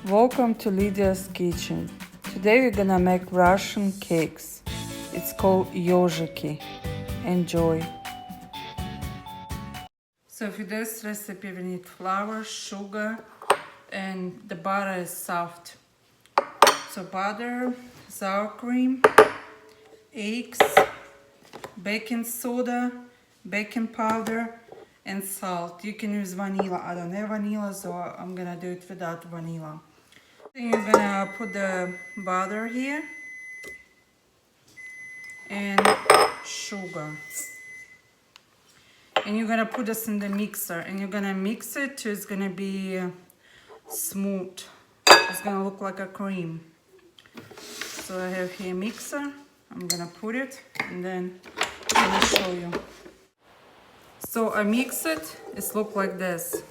Welcome to Lydia's kitchen. Today we're gonna make Russian cakes. It's called yozhiki. Enjoy. So for this recipe we need flour, sugar, and the butter is soft. So butter, sour cream, eggs, baking soda, baking powder, and salt. You can use vanilla. I don't have vanilla, so I'm gonna do it without vanilla. Then you're gonna put the butter here and sugar. And you're gonna put this in the mixer and you're gonna mix it till it's gonna be smooth. It's gonna look like a cream. So I have here a mixer. I'm gonna put it and then I'm gonna show you. So I mix it. It's look like this.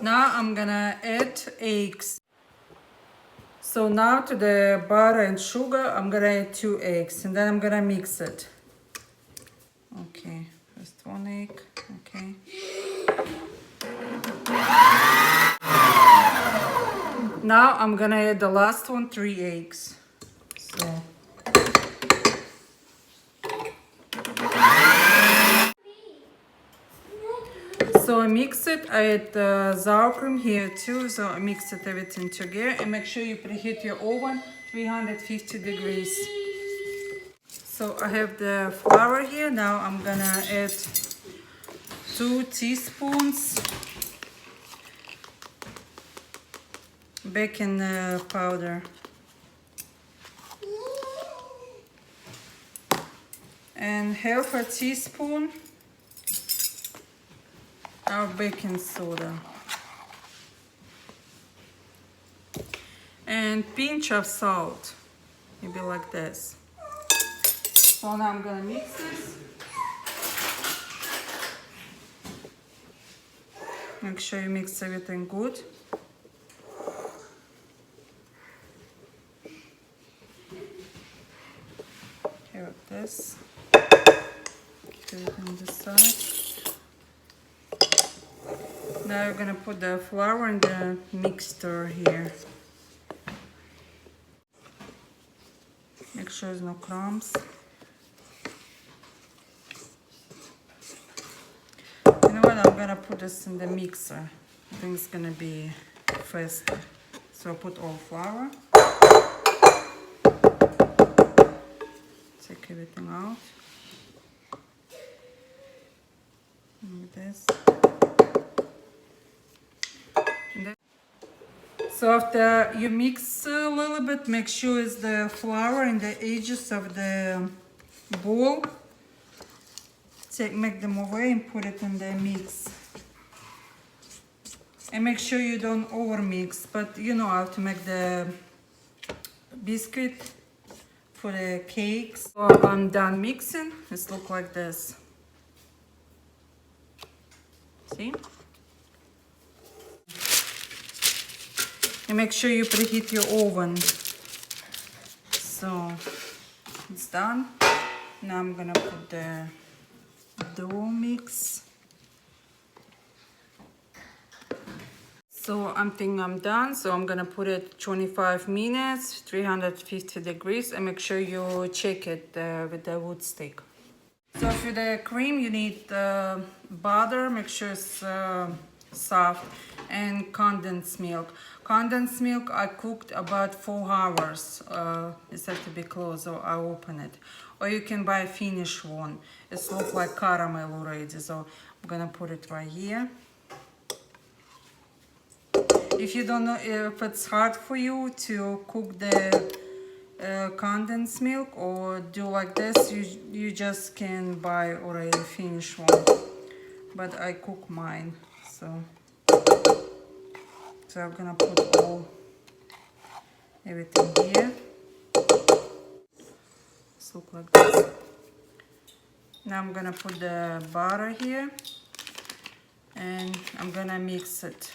Now I'm gonna add eggs. So now to the butter and sugar, I'm gonna add 2 eggs and then I'm gonna mix it. Okay, first 1 egg, okay. Now I'm gonna add the last one, 3 eggs. So I mix it, I add Sauercreame here too, so I mix it everything together and make sure you preheat your oven 350 degrees. So I have the flour here, now I'm gonna add 2 teaspoons baking powder. And half a teaspoon of baking soda. And pinch of salt, maybe like this. So now I'm gonna mix this. Make sure you mix everything good. Okay, like this. Put it on the side. Now we're gonna put the flour in the mixture here. Make sure there's no crumbs. You know what? I'm gonna put this in the mixer. I think it's gonna be faster. So I put all flour. Take everything out. Like this. So after you mix a little bit, make sure it's the flour in the edges of the bowl. Make them away and put it in the mix. And make sure you don't over mix, but you know how to make the biscuit for the cakes. So I'm done mixing. It's look like this. See? And make sure you preheat your oven. So it's done. Now I'm gonna put the dough mix. So I'm thinking I'm done. So I'm gonna put it 25 minutes, 350 degrees, and make sure you check it with the wood stick. So for the cream, you need butter. Make sure it's soft, and condensed milk. Condensed milk I cooked about 4 hours. It has to be closed, so I open it. Or you can buy a finished one. It looks like caramel already, so I'm gonna put it right here. If you don't know, if it's hard for you to cook the condensed milk or do like this, you just can buy already finished one. But I cook mine, so I'm gonna put everything here. It's look like this. Now I'm gonna put the butter here and I'm gonna mix it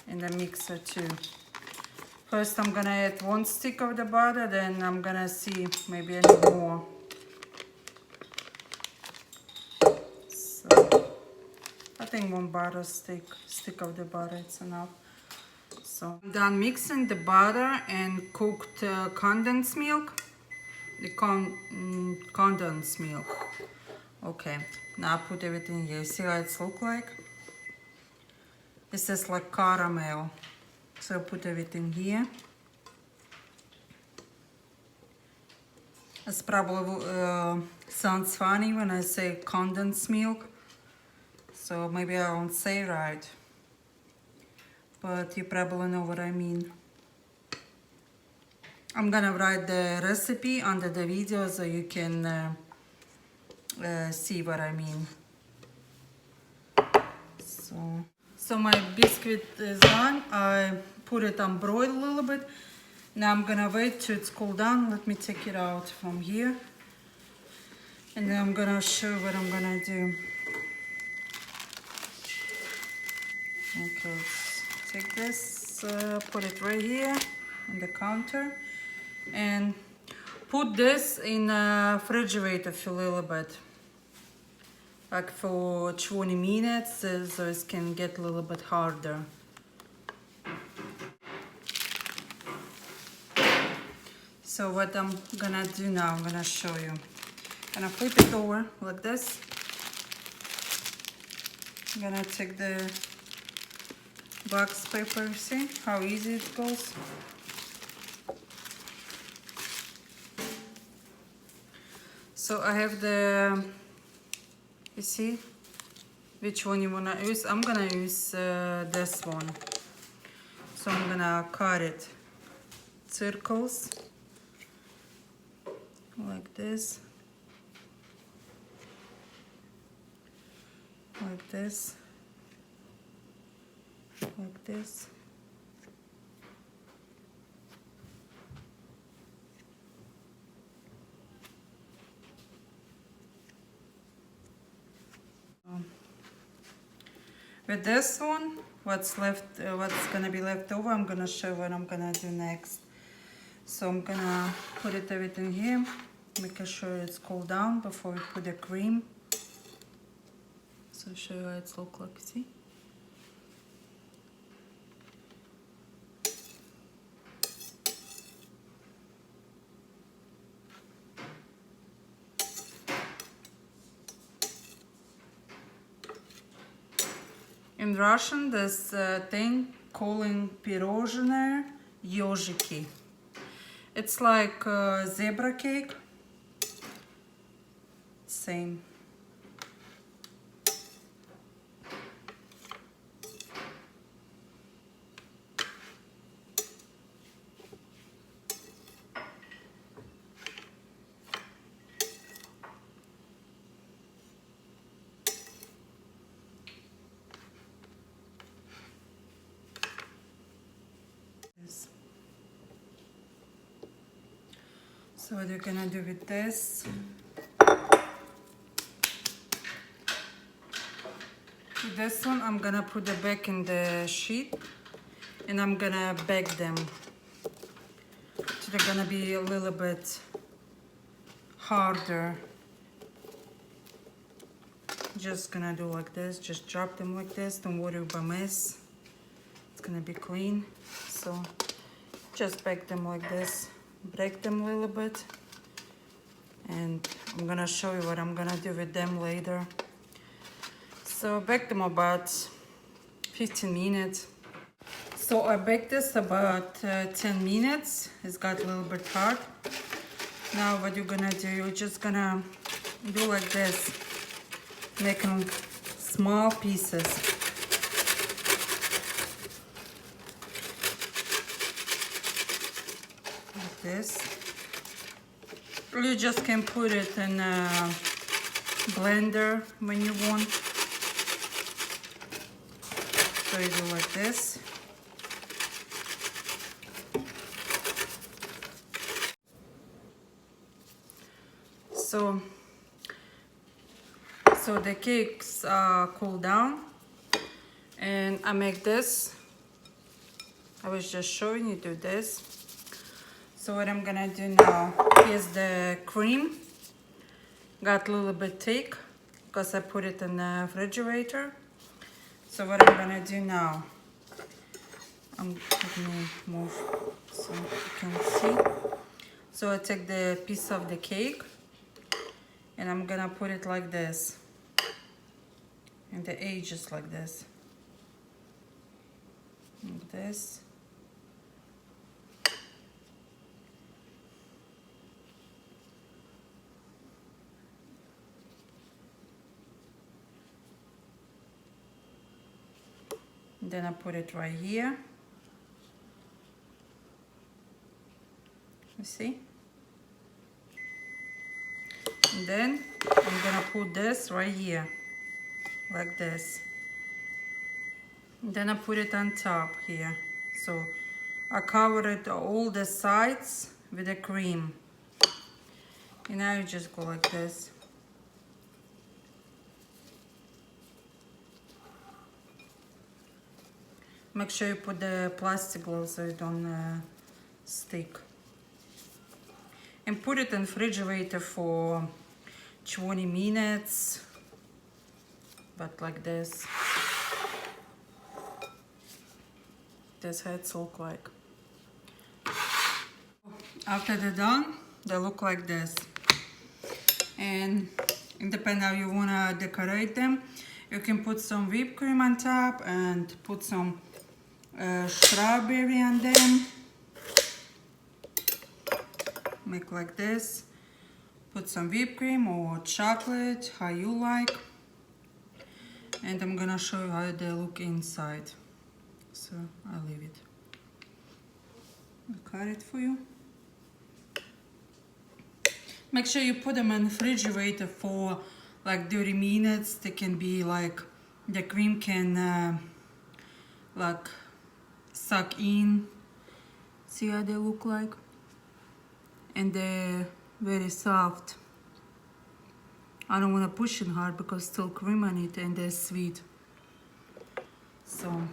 in the mixer too. First I'm gonna add 1 stick of the butter, then I'm gonna see maybe I need more. So I think 1 butter stick of the butter is enough. So I'm done mixing the butter and cooked condensed milk. The condensed milk. Okay, now I put everything here. See how it's look like? This is like caramel. So I put everything here. It's probably sounds funny when I say condensed milk. So maybe I won't say right. But you probably know what I mean. I'm gonna write the recipe under the video so you can see what I mean. So my biscuit is done. I put it on broil a little bit. Now I'm gonna wait till it's cooled down. Let me take it out from here. And then I'm gonna show you what I'm gonna do. Okay, let's take this, put it right here on the counter. And put this in a refrigerator for a little bit. Like for 20 minutes, so it can get a little bit harder. So what I'm gonna do now, I'm gonna show you. I'm gonna flip it over like this. I'm gonna take the box paper, see how easy it goes. So I have the, you see, which one you wanna use? I'm gonna use this one. So I'm gonna cut it circles like this, like this, like this. With this one, what's left, what's gonna be left over, I'm gonna show what I'm gonna do next. So I'm gonna put it everything here, making sure it's cooled down before we put the cream. So show you how it's look like, see? In Russian, this thing calling pirожное ежики. It's like zebra cake. Same. So what you're gonna do with this? With this one, I'm gonna put it back in the sheet, and I'm gonna bake them. So they're gonna be a little bit harder. Just gonna do like this. Just drop them like this. Don't worry about mess. It's gonna be clean. So just bake them like this. Break them a little bit, and I'm gonna show you what I'm gonna do with them later. So bake them about 15 minutes. So I baked this about 10 minutes. It's got a little bit hard. Now what you're gonna do, you're just gonna do like this, making small pieces. This. You just can put it in a blender when you want. So you do like this. So the cakes cool down, and I make this. I was just showing you do this. So what I'm gonna do now is the cream. Got a little bit thick because I put it in the refrigerator. So what I'm gonna do now, Let me move so you can see. So I take the piece of the cake and I'm gonna put it like this, and the edges like this, like this. And then I put it right here. You see? And then I'm gonna put this right here, like this. And then I put it on top here. So I covered all the sides with the cream. And now you just go like this. Make sure you put the plastic gloves so it don't stick. And put it in the refrigerator for 20 minutes, but like this. That's how it looks like. After they're done, they look like this. And depending how you wanna decorate them, you can put some whipped cream on top and put some strawberry on them. Make like this. Put some whipped cream or chocolate, how you like. And I'm gonna show you how they look inside. So I'll leave it. I'll cut it for you. Make sure you put them in the refrigerator for like 30 minutes. They can be like, the cream can like suck in. See how they look like? And they're very soft. I don't want to push it hard because still cream on it and they're sweet. So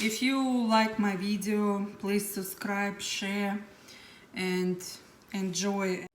if you like my video, please subscribe, share, and enjoy.